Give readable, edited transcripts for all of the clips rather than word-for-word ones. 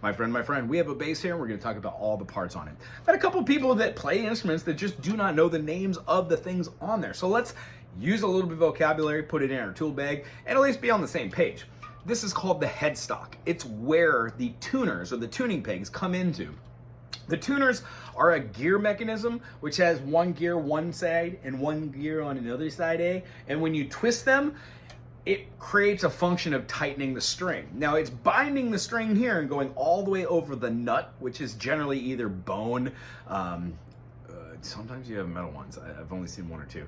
My friend, we have a bass here and we're gonna talk about all the parts on it. I've got a couple people that play instruments that just do not know the names of the things on there. So let's use a little bit of vocabulary, put it in our tool bag, and at least be on the same page. This is called the headstock. It's where the tuners or the tuning pegs come into. The tuners are a gear mechanism which has one gear one side and one gear on another side A, and when you twist them, it creates a function of tightening the string. Now it's binding the string here and going all the way over the nut, which is generally either bone, sometimes you have metal ones. I've only seen one or two.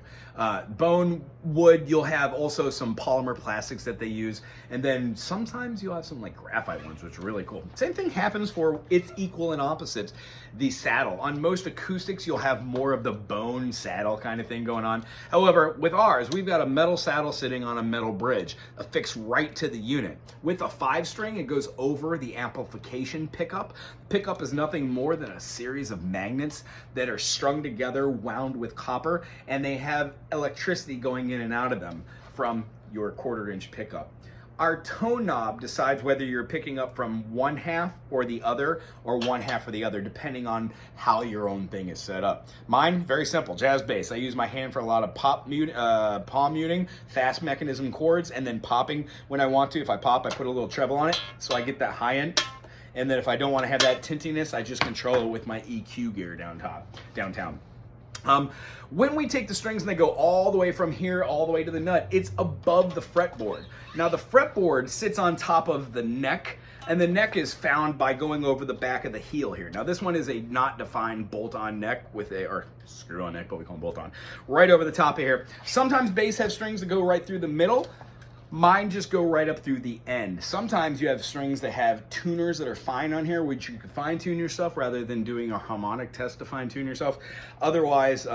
Bone, wood, you'll have also some polymer plastics that they use. And then sometimes you'll have some like graphite ones, which are really cool. Same thing happens for its equal and opposites, the saddle. On most acoustics, you'll have more of the bone saddle kind of thing going on. However, with ours, we've got a metal saddle sitting on a metal bridge, affixed right to the unit. With a 5-string, it goes over the amplification pickup. Pickup is nothing more than a series of magnets that are strung together, wound with copper, and they have electricity going in and out of them from your 1/4-inch pickup. Our tone knob decides whether you're picking up from one half or the other, or one half or the other, depending on how your own thing is set up. Mine, very simple, jazz bass. I use my hand for a lot of palm muting, fast mechanism chords, and then popping when I want to. If I pop, I put a little treble on it, so I get that high end. And then if I don't want to have that tintiness, I just control it with my EQ gear downtown. When we take the strings and they go all the way from here all the way to the nut, it's above the fretboard. Now the fretboard sits on top of the neck, and the neck is found by going over the back of the heel here. Now this one is a not defined bolt-on neck with or screw-on neck, but we call them bolt-on, right over the top of here. Sometimes bass have strings that go right through the middle. Mine just go right up through the end. Sometimes you have strings that have tuners that are fine on here, which you can fine tune yourself rather than doing a harmonic test to fine tune yourself. Otherwise,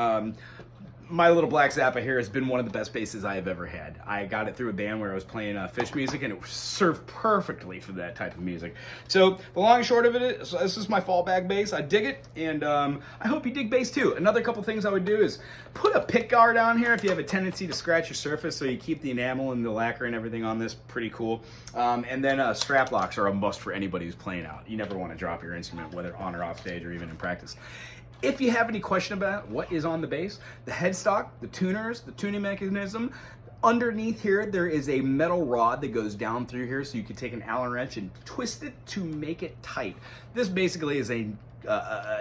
my little black Zappa here has been one of the best basses I have ever had. I got it through a band where I was playing fish music, and it served perfectly for that type of music. So the long and short of it is, this is my fallback bass. I dig it, and I hope you dig bass too. Another couple things I would do is put a pick guard on here if you have a tendency to scratch your surface, so you keep the enamel and the lacquer and everything on this pretty cool. And then strap locks are a must for anybody who's playing out. You never want to drop your instrument, whether on or off stage or even in practice. If you have any question about what is on the bass, the headstock, the tuners, the tuning mechanism, underneath here there is a metal rod that goes down through here, so you can take an Allen wrench and twist it to make it tight. This basically is a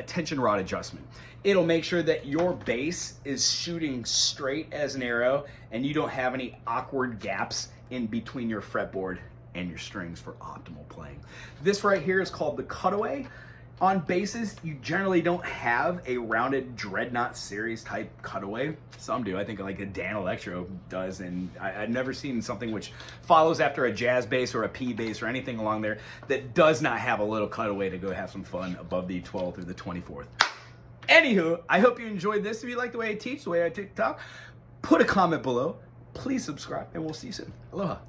tension rod adjustment. It'll make sure that your bass is shooting straight as an arrow and you don't have any awkward gaps in between your fretboard and your strings for optimal playing. This right here is called the cutaway. On basses, you generally don't have a rounded Dreadnought series type cutaway. Some do. I think like a Dan Electro does, and I've never seen something which follows after a jazz bass or a P bass or anything along there that does not have a little cutaway to go have some fun above the 12th or the 24th. Anywho, I hope you enjoyed this. If you like the way I teach, the way I talk, put a comment below. Please subscribe, and we'll see you soon. Aloha.